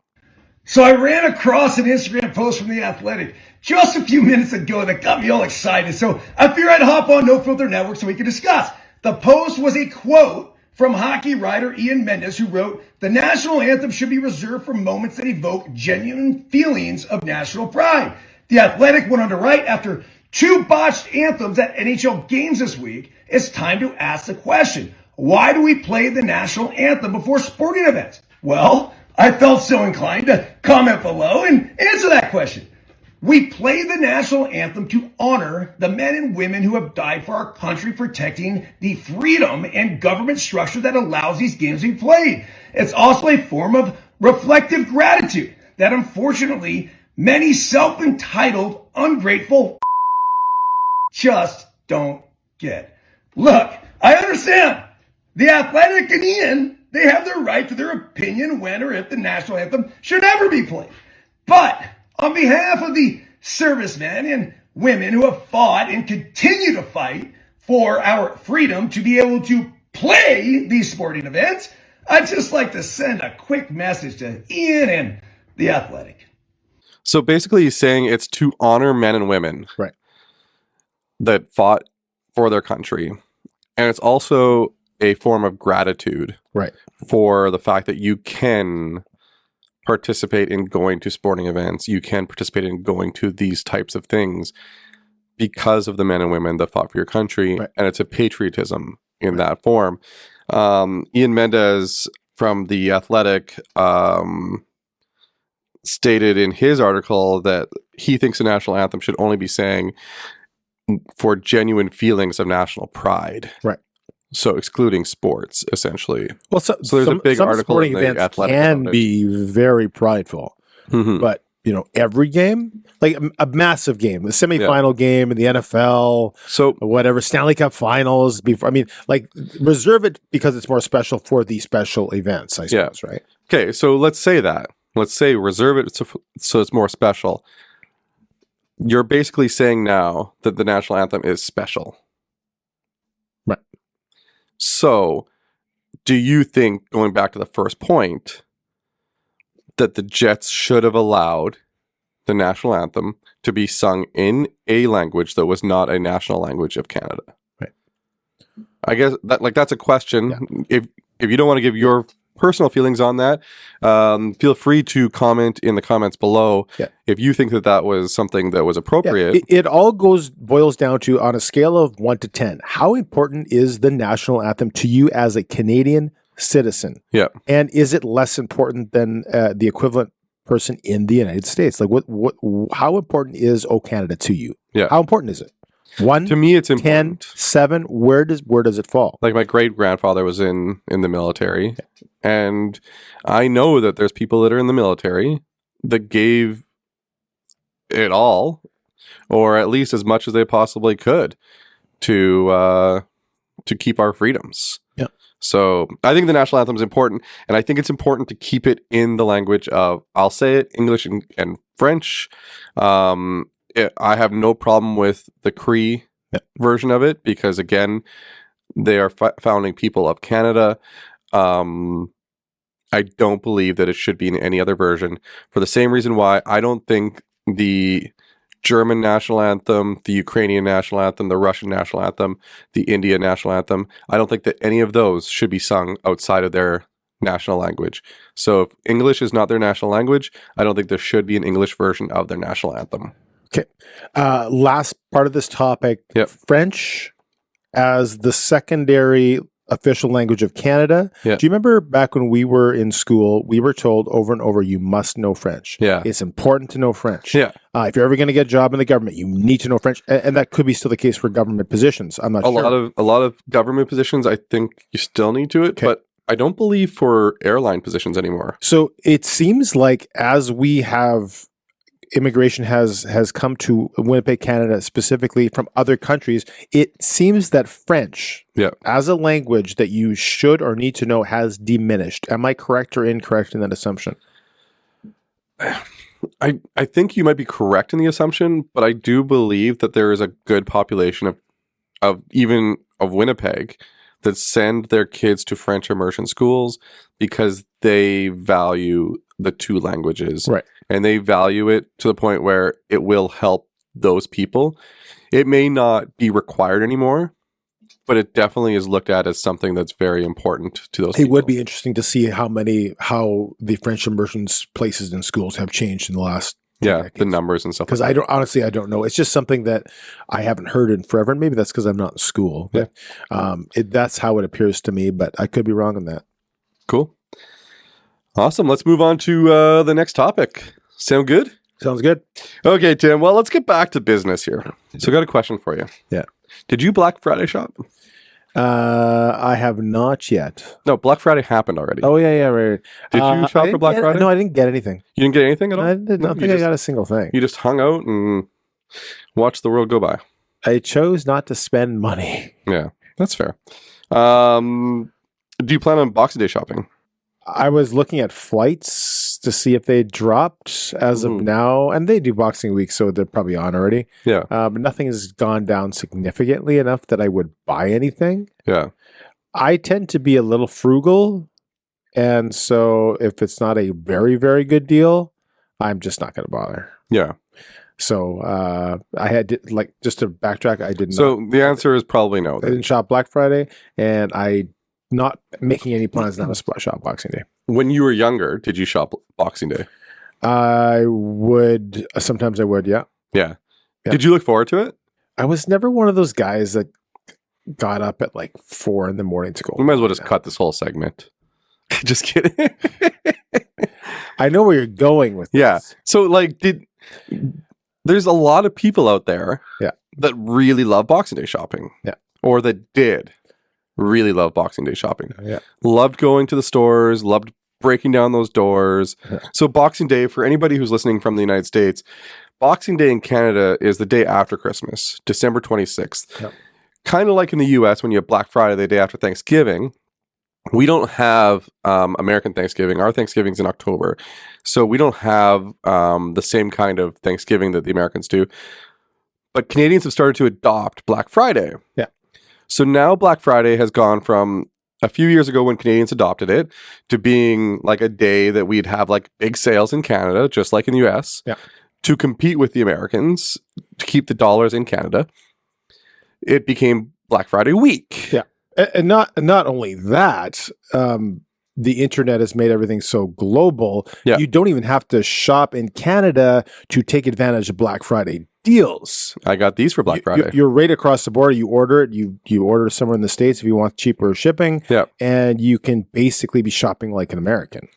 S5: So I ran across an Instagram post from The Athletic just a few minutes ago that got me all excited. So I figured I'd hop on No Filter Network so we could discuss. The post was a quote from hockey writer Ian Mendes, who wrote, "The national anthem should be reserved for moments that evoke genuine feelings of national pride." The Athletic went on to write, after 2 botched anthems at NHL games this week, it's time to ask the question, why do we play the national anthem before sporting events? Well, I felt so inclined to comment below and answer that question. We play the national anthem to honor the men and women who have died for our country, protecting the freedom and government structure that allows these games to be played. It's also a form of reflective gratitude that unfortunately many self-entitled, ungrateful just don't get. Look, I understand. The Athletic and Ian, they have their right to their opinion when or if the national anthem should ever be played. But on behalf of the servicemen and women who have fought and continue to fight for our freedom to be able to play these sporting events, I'd just like to send a quick message to Ian and The Athletic.
S2: So basically he's saying it's to honor men and women that fought for their country. And it's also a form of gratitude for the fact that you can participate in going to sporting events. You can participate in going to these types of things because of the men and women that fought for your country. And it's a patriotism in that form. Ian Mendes from The Athletic stated in his article that he thinks the national anthem should only be sang for genuine feelings of national pride. So excluding sports, essentially.
S3: Well, so
S2: there's a big article in The Athletic
S3: can be very prideful, but every game, like a massive game, the semifinal game in the NFL, so whatever, Stanley Cup Finals. Before, reserve it because it's more special for the special events, I suppose, right?
S2: Okay, so let's say that. Let's say reserve it so it's more special. You're basically saying now that the national anthem is special. So, do you think, going back to the first point, that the Jets should have allowed the national anthem to be sung in a language that was not a national language of Canada? I guess that's a question. If you don't want to give your personal feelings on that, feel free to comment in the comments below if you think that was something that was appropriate.
S3: It all boils down to, on a scale of 1 to 10, how important is the national anthem to you as a Canadian citizen? And is it less important than the equivalent person in the United States? Like, how important is "O Canada" to you? How important is it? 1
S2: to me, it's important.
S3: 10, 7. Where does it fall?
S2: Like, my great grandfather was in the military, and I know that there's people that are in the military that gave it all, or at least as much as they possibly could, to keep our freedoms. So I think the national anthem is important, and I think it's important to keep it in the language of, I'll say it, English and French. I have no problem with the Cree version of it because, again, they are founding people of Canada. I don't believe that it should be in any other version for the same reason why I don't think the German national anthem, the Ukrainian national anthem, the Russian national anthem, the Indian national anthem, I don't think that any of those should be sung outside of their national language. So if English is not their national language, I don't think there should be an English version of their national anthem.
S3: Okay. Last part of this topic, French as the secondary official language of Canada. Do you remember back when we were in school, we were told over and over, you must know French. It's important to know French. If you're ever going to get a job in the government, you need to know French. And that could be still the case for government positions. I'm not sure.
S2: A lot of government positions, I think you still need to it, but I don't believe for airline positions anymore.
S3: So it seems like as we have immigration has come to Winnipeg, Canada, specifically from other countries, it seems that French, as a language that you should or need to know, has diminished. Am I correct or incorrect in that assumption?
S2: I think you might be correct in the assumption, but I do believe that there is a good population of Winnipeg that send their kids to French immersion schools because they value the two languages.
S3: Right.
S2: And they value it to the point where it will help those people. It may not be required anymore, but it definitely is looked at as something that's very important to those people.
S3: It would be interesting to see how the French immersion places in schools have changed in the last decades.
S2: The numbers and stuff.
S3: Because I don't know. It's just something that I haven't heard in forever, and maybe that's because I'm not in school.
S2: Yeah.
S3: That's how it appears to me, but I could be wrong on that.
S2: Cool. Awesome. Let's move on to the next topic. Sound good?
S3: Sounds good.
S2: Okay, Tim. Well, let's get back to business here. So I got a question for you.
S3: Yeah.
S2: Did you Black Friday shop?
S3: I have not yet.
S2: No, Black Friday happened already.
S3: Oh, yeah, right.
S2: Did you shop for Black Friday?
S3: No, I didn't get anything.
S2: You didn't get anything at all?
S3: I don't think I got a single thing.
S2: You just hung out and watched the world go by.
S3: I chose not to spend money.
S2: Yeah, that's fair. Do you plan on Boxing Day shopping?
S3: I was looking at flights to see if they dropped as of now, and they do Boxing Week, so they're probably on already.
S2: Yeah.
S3: But nothing has gone down significantly enough that I would buy anything.
S2: Yeah.
S3: I tend to be a little frugal, and so if it's not a very, very good deal, I'm just not going to bother.
S2: Yeah.
S3: So I had just to backtrack, I didn't.
S2: So the answer is probably no.
S3: I didn't shop Black Friday, and I not making any plans now to shop Boxing Day.
S2: When you were younger, did you shop Boxing Day?
S3: I would sometimes. I would, yeah.
S2: Yeah. Did you look forward to it?
S3: I was never one of those guys that got up at like 4 a.m. to go.
S2: We might as well just cut this whole segment. Just kidding.
S3: I know where you're going with this.
S2: So there's a lot of people out there that really love Boxing Day shopping.
S3: Yeah.
S2: Or that did really love Boxing Day shopping.
S3: Yeah.
S2: Loved going to the stores, loved breaking down those doors. Yeah. So Boxing Day, for anybody who's listening from the United States, Boxing Day in Canada is the day after Christmas, December 26th. Yeah. Kind of like in the US when you have Black Friday the day after Thanksgiving. We don't have American Thanksgiving. Our Thanksgiving's in October. So we don't have the same kind of Thanksgiving that the Americans do. But Canadians have started to adopt Black Friday.
S3: Yeah.
S2: So now Black Friday has gone from a few years ago when Canadians adopted it to being like a day that we'd have like big sales in Canada, just like in the US, to compete with the Americans, to keep the dollars in Canada. It became Black Friday week.
S3: Yeah. And not only that, the internet has made everything so global. Yeah. You don't even have to shop in Canada to take advantage of Black Friday deals.
S2: I got these for Black Friday.
S3: You're right across the border. You order it. You order somewhere in the States if you want cheaper shipping.
S2: Yeah.
S3: And you can basically be shopping like an American.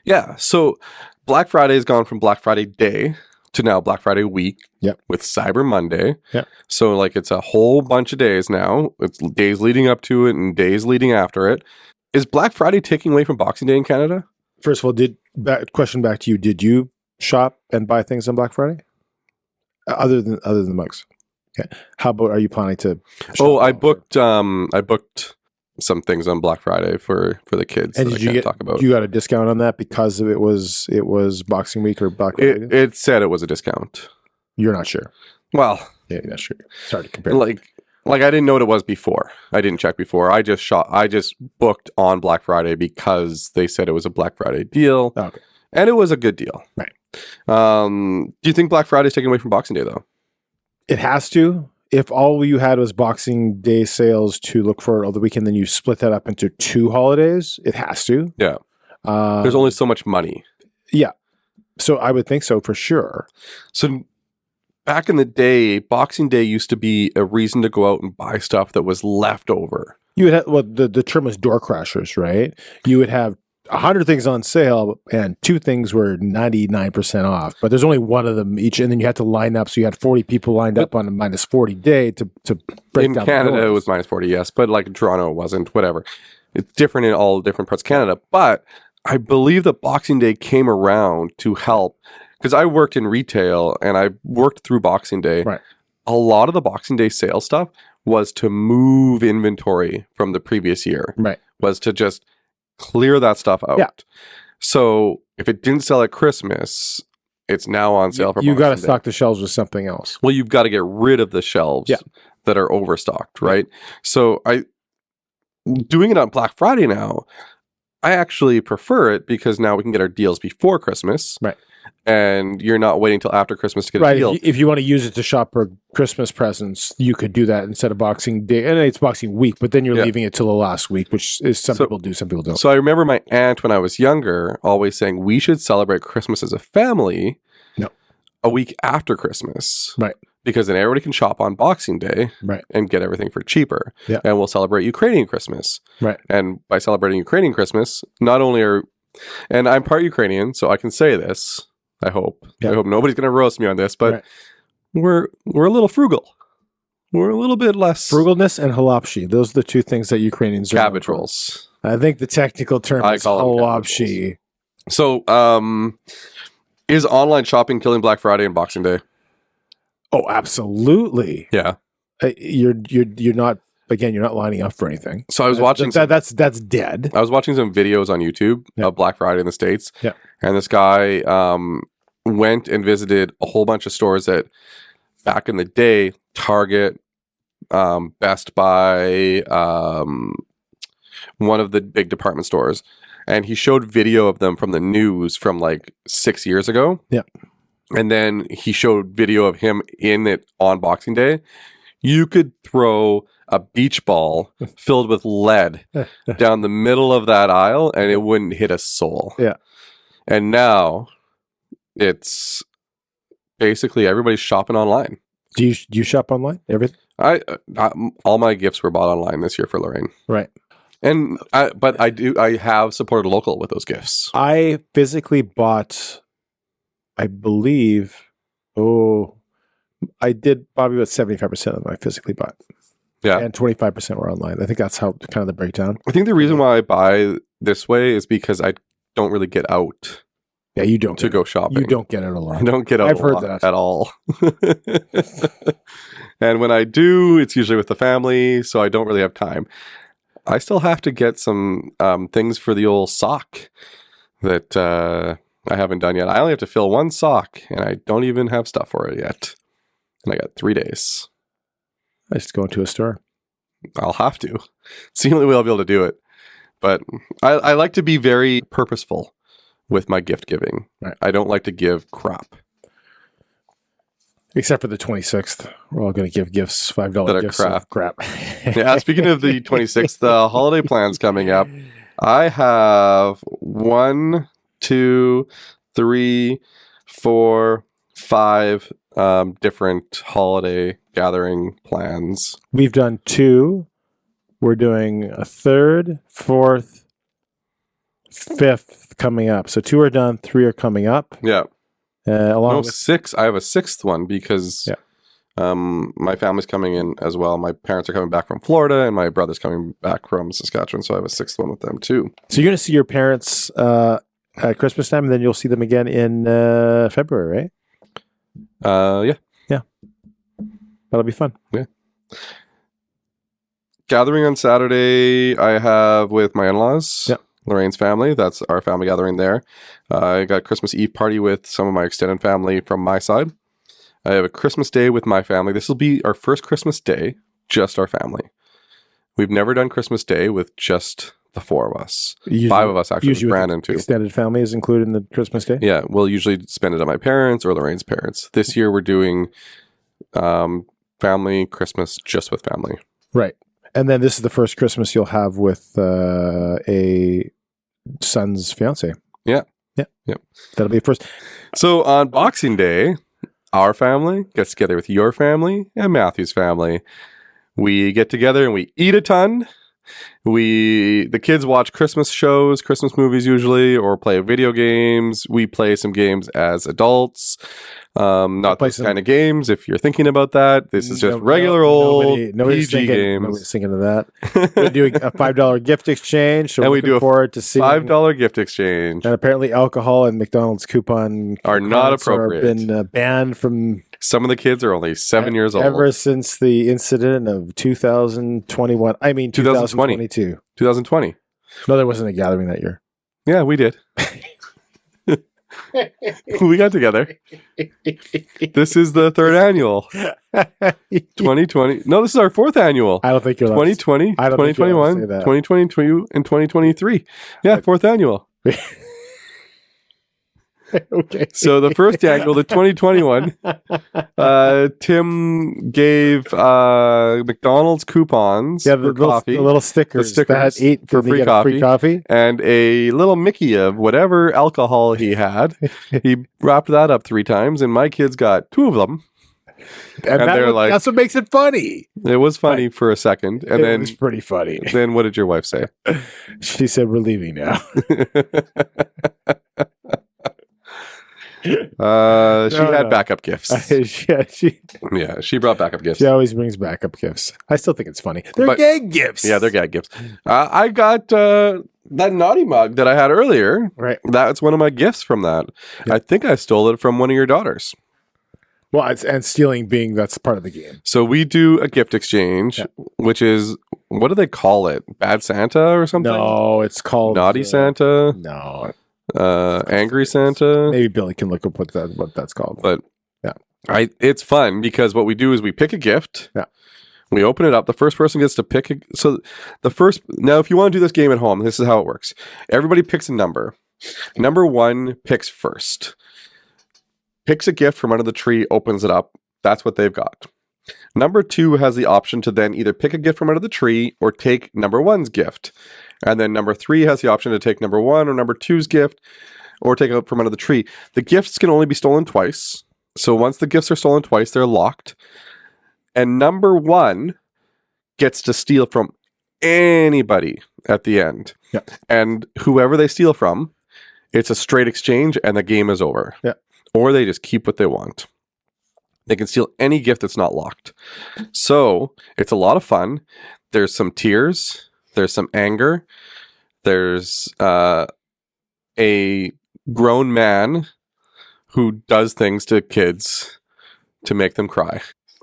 S2: Yeah. So Black Friday has gone from Black Friday day to now Black Friday week with Cyber Monday.
S3: Yeah.
S2: So like it's a whole bunch of days now. It's days leading up to it and days leading after it. Is Black Friday taking away from Boxing Day in Canada?
S3: First of all, question back to you. Did you shop and buy things on Black Friday? Other than mugs. Okay. How about, are you planning to shop?
S2: I booked some things on Black Friday for the kids.
S3: And did you got a discount on that because of it was Boxing Week or Black Friday?
S2: It said it was a discount.
S3: You're not sure.
S2: Well,
S3: yeah, you're not sure. It's hard to compare.
S2: Like I didn't know what it was before. I didn't check before. I just booked on Black Friday because they said it was a Black Friday deal.
S3: Okay.
S2: And it was a good deal.
S3: Right.
S2: Do you think Black Friday is taken away from Boxing Day though?
S3: It has to. If all you had was Boxing Day sales to look for all the weekend, then you split that up into 2 holidays, it has to.
S2: Yeah. There's only so much money.
S3: Yeah. So I would think so for sure.
S2: So back in the day, Boxing Day used to be a reason to go out and buy stuff that was left over.
S3: You would have, the term was door crashers, right? You would have 100 things on sale and 2 things were 99% off, but there's only one of them each. And then you had to line up. So you had 40 people lined up on a -40 day to break down.
S2: In Canada, it was -40, yes. But like Toronto, it wasn't, whatever. It's different in all different parts of Canada. But I believe that Boxing Day came around to help because I worked in retail and I worked through Boxing Day.
S3: Right.
S2: A lot of the Boxing Day sale stuff was to move inventory from the previous year.
S3: Right.
S2: Was to just clear that stuff out.
S3: Yeah.
S2: So if it didn't sell at Christmas, it's now on sale for
S3: You got to
S2: Boxing Day.
S3: stock the shelves with something else.
S2: Well, you've got to get rid of the shelves that are overstocked, right? So doing it on Black Friday now, I actually prefer it because now we can get our deals before Christmas.
S3: Right.
S2: And you're not waiting till after Christmas to get a deal.
S3: If you want to use it to shop for Christmas presents, you could do that instead of Boxing Day. And it's Boxing Week, but then you're leaving it till the last week, which is some people do, some people don't.
S2: So I remember my aunt when I was younger always saying we should celebrate Christmas as a family a week after Christmas.
S3: Right.
S2: Because then everybody can shop on Boxing Day and get everything for cheaper.
S3: Yeah.
S2: And we'll celebrate Ukrainian Christmas.
S3: Right.
S2: And by celebrating Ukrainian Christmas, not only and I'm part Ukrainian, so I can say this, I hope.
S3: Yeah.
S2: I hope nobody's going to roast me on this, but we're a little frugal. We're a little bit less.
S3: Frugalness and halapshi. Those are the two things that Ukrainians are.
S2: Cabbage rolls.
S3: I think the technical term is halapshi.
S2: So, is online shopping killing Black Friday and Boxing Day?
S3: Oh, absolutely.
S2: Yeah.
S3: You're not, again, you're not lining up for anything.
S2: So I was watching...
S3: That's dead.
S2: I was watching some videos on YouTube of Black Friday in the States.
S3: Yeah.
S2: And this guy went and visited a whole bunch of stores that back in the day, Target, Best Buy, one of the big department stores. And he showed video of them from the news from like 6 years ago.
S3: Yeah.
S2: And then he showed video of him in it on Boxing Day. You could throw a beach ball filled with lead down the middle of that aisle and it wouldn't hit a soul.
S3: Yeah.
S2: And now it's basically everybody's shopping online.
S3: Do you shop online? Everything?
S2: I all my gifts were bought online this year for Lorraine.
S3: Right.
S2: And I have supported local with those gifts.
S3: I physically bought, I believe, I did probably about 75% of them I physically bought.
S2: Yeah.
S3: And 25% were online. I think that's how kind of the breakdown.
S2: I think the reason why I buy this way is because I don't really get out.
S3: Yeah, you don't
S2: go shopping.
S3: You don't get out a lot.
S2: I don't get out
S3: I've heard that
S2: at all. And when I do, it's usually with the family, so I don't really have time. I still have to get some things for the old sock that I haven't done yet. I only have to fill one sock, and I don't even have stuff for it yet. And I got 3 days.
S3: I just go into a store.
S2: I'll have to. It's the only way I'll be able to do it. But I like to be very purposeful with my gift giving.
S3: Right.
S2: I don't like to give crap.
S3: Except for the 26th. We're all going to give gifts, $5 gifts of crap.
S2: Yeah, speaking of the 26th, the holiday plan's coming up. I have 1, 2, 3, 4, 5 different holiday gathering plans.
S3: We've done 2. We're doing a 3rd, 4th, 5th coming up. So 2 are done, 3 are coming up.
S2: Yeah.
S3: Along with
S2: 6. I have a 6th one because my family's coming in as well. My parents are coming back from Florida and my brother's coming back from Saskatchewan. So I have a 6th one with them too.
S3: So you're going to see your parents at Christmas time and then you'll see them again in February, right?
S2: Yeah.
S3: That'll be fun.
S2: Yeah. Gathering on Saturday, I have with my in-laws. Yeah. Lorraine's family. That's our family gathering there. I got Christmas Eve party with some of my extended family from my side. I have a Christmas Day with my family. This will be our first Christmas Day, just our family. We've never done Christmas Day with just the 4 of us. Usually, 5 of us actually. Usually Brandon too.
S3: Extended family is included in the Christmas Day?
S2: Yeah, we'll usually spend it at my parents or Lorraine's parents. This year we're doing family Christmas just with family.
S3: Right. And then this is the first Christmas you'll have with a son's fiance.
S2: Yeah.
S3: That'll be a first.
S2: So on Boxing Day, our family gets together with your family and Matthew's family. We get together and we eat a ton. The kids watch Christmas shows, Christmas movies usually, or play video games. We play some games as adults. Not those kind of games. If you're thinking about that, this is just regular old PG games.
S3: Nobody's thinking of that. We're doing a $5 gift exchange. So
S2: and we do a
S3: forward to seeing
S2: $5 gift exchange.
S3: And apparently, alcohol and McDonald's coupon
S2: are not appropriate.
S3: Have been banned from.
S2: Some of the kids are only 7 years old.
S3: Ever since the incident of 2021. I mean, 2022.
S2: 2020.
S3: No, there wasn't a gathering that year.
S2: Yeah, we did. We got together. This is the 3rd annual. 2020. No, this is our 4th annual.
S3: I don't think you're
S2: 2020, 2021, 2022, and 2023. Yeah, 4th annual.
S3: Okay.
S2: So the first annual, the 2021, Tim gave McDonald's coupons for coffee.
S3: The little stickers
S2: that had
S3: for free coffee.
S2: And a little Mickey of whatever alcohol he had. He wrapped that up 3 times, and my kids got 2 of them.
S3: And they're like, that's what makes it funny.
S2: It was funny for a second. And then
S3: it was pretty funny.
S2: Then what did your wife say?
S3: She said, "We're leaving now."
S2: She had backup gifts. She brought backup gifts.
S3: She always brings backup gifts. I still think it's funny. They're gag gifts.
S2: Yeah, they're gag gifts. I got that naughty mug that I had earlier.
S3: Right.
S2: That's one of my gifts from that. Yeah. I think I stole it from one of your daughters.
S3: Well, and stealing that's part of the game.
S2: So we do a gift exchange, which is, what do they call it? Bad Santa or something?
S3: No, it's called
S2: Naughty Santa.
S3: No.
S2: Angry Santa.
S3: Maybe Billy can look up what that's called.
S2: But it's fun because what we do is we pick a gift.
S3: Yeah.
S2: We open it up. The first person gets to pick. Now, if you want to do this game at home, this is how it works. Everybody picks a number. Number 1 picks first. Picks a gift from under the tree, opens it up. That's what they've got. Number 2 has the option to then either pick a gift from under the tree or take number 1's gift. And then number 3 has the option to take number 1 or number 2's gift or take it from under the tree. The gifts can only be stolen twice. So once the gifts are stolen twice, they're locked. And number 1 gets to steal from anybody at the end.
S3: Yeah.
S2: And whoever they steal from, it's a straight exchange and the game is over.
S3: Yeah.
S2: Or they just keep what they want. They can steal any gift that's not locked. So it's a lot of fun. There's some tears. There's some anger. There's a grown man who does things to kids to make them cry.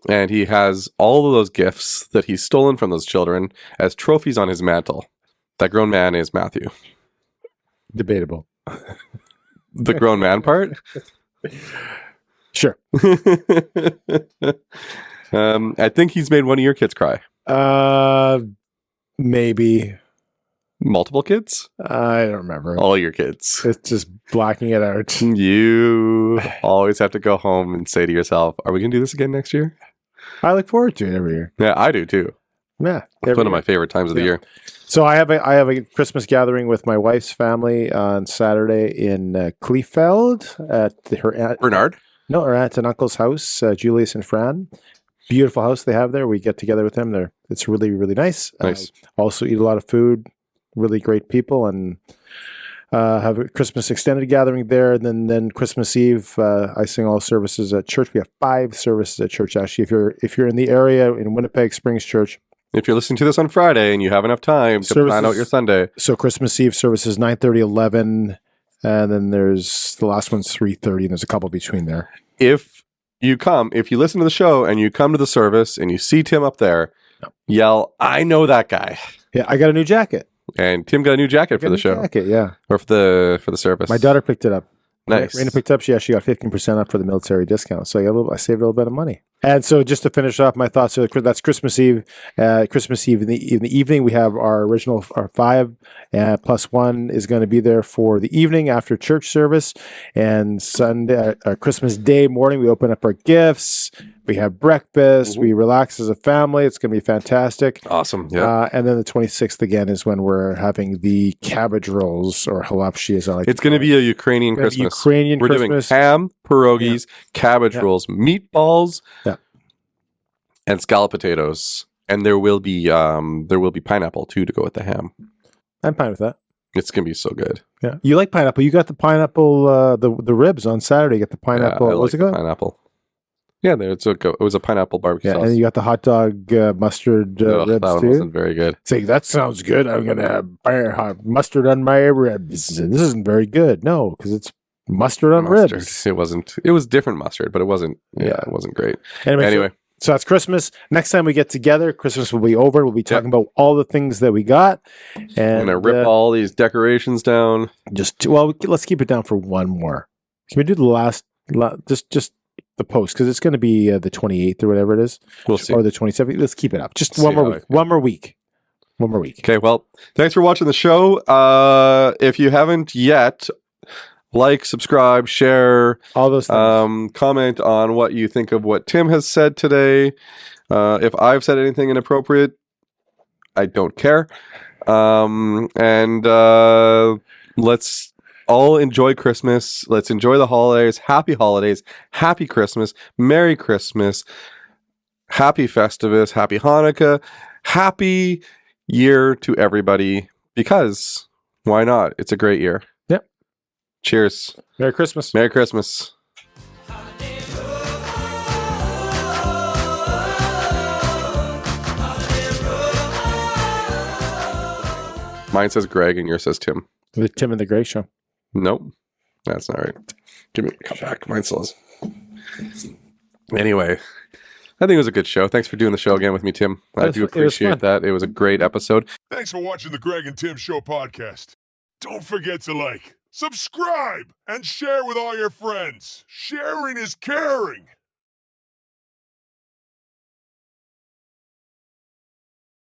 S2: And he has all of those gifts that he's stolen from those children as trophies on his mantle. That grown man is Matthew.
S3: Debatable.
S2: The grown man part?
S3: Sure.
S2: I think he's made one of your kids cry.
S3: Maybe.
S2: Multiple kids?
S3: I don't remember.
S2: All your kids.
S3: It's just blocking it out.
S2: You always have to go home and say to yourself, are we going to do this again next year?
S3: I look forward to it every year.
S2: Yeah, I do too.
S3: Yeah.
S2: It's one of my favorite times of the year.
S3: So I have a Christmas gathering with my wife's family on Saturday in Kleefeld at her aunt.
S2: Bernard?
S3: No, her aunt and uncle's house, Julius and Fran. Beautiful house they have there. We get together with them. It's really, really nice.
S2: Nice.
S3: Also eat a lot of food. Really great people, and have a Christmas extended gathering there. And then Christmas Eve, I sing all services at church. We have 5 services at church. Actually, if you're in the area in Winnipeg Springs Church,
S2: if you're listening to this on Friday and you have enough time to plan out your Sunday,
S3: so Christmas Eve services 9:30, 11, and then there's the last one's 3:30, and there's a couple between there.
S2: If you listen to the show and you come to the service and you see Tim up there, yell, "I know that guy!"
S3: Yeah, I got a new jacket.
S2: And Tim got a new jacket for the show.
S3: Jacket, yeah.
S2: Or for the service.
S3: My daughter picked it up.
S2: Nice.
S3: Raina picked it up. She actually got 15% off for the military discount. So I saved a little bit of money. And so just to finish off my thoughts, so that's Christmas Eve. Christmas Eve in the evening, we have our 5 plus 1 is going to be there for the evening after church service. And Sunday, Christmas Day morning, we open up our gifts. We have breakfast. Mm-hmm. We relax as a family. It's going to be fantastic.
S2: Awesome. Yeah.
S3: And then the 26th again is when we're having the cabbage rolls, or halapshi as I like.
S2: It's going to be a Ukrainian Christmas.
S3: We're
S2: doing ham, pierogies, cabbage rolls, meatballs, and scalloped potatoes And there will be pineapple too to go with the ham.
S3: I'm fine with that.
S2: It's gonna be so good.
S3: Yeah, you like pineapple. You got the pineapple, the ribs on Saturday. You got the pineapple.
S2: Yeah,
S3: What's it called?
S2: Pineapple. Yeah, it was a pineapple barbecue sauce.
S3: And you got the hot dog mustard
S2: Ugh,
S3: ribs
S2: that one
S3: too.
S2: wasn't very good.
S3: Say that sounds good. I'm gonna have hot mustard on my ribs. This isn't very good. No, because it's mustard on ribs.
S2: It wasn't. It was different mustard, but it wasn't. Yeah, it wasn't great. Anyway.
S3: So that's Christmas. Next time we get together, Christmas will be over. We'll be talking about all the things that we got. And
S2: I'm gonna rip all these decorations down.
S3: Let's keep it down for one more. Can we do the last just the post, because it's going to be the 28th or whatever it is.
S2: We'll see.
S3: Or the 27th. Let's keep it up. Just one more week. One more week.
S2: Okay, well, thanks for watching the show. If you haven't yet, like, subscribe, share,
S3: all those things.
S2: Comment on what you think of what Tim has said today. If I've said anything inappropriate, I don't care. Let's all enjoy Christmas. Let's enjoy the holidays. Happy Christmas, Merry Christmas, Happy Festivus, Happy Hanukkah, Happy Year to everybody, because why not? It's a great year.
S3: Yep.
S2: Cheers.
S3: Merry Christmas.
S2: Merry Christmas. Mine says Greg and yours says Tim.
S3: The Tim and the Greg Show.
S2: Nope. That's not right. Give me a come back. Mine still is. Anyway, I think it was a good show. Thanks for doing the show again with me, Tim. I do appreciate that. It was a great episode.
S4: Thanks for watching the Greg and Tim Show podcast. Don't forget to like, subscribe, and share with all your friends. Sharing is caring.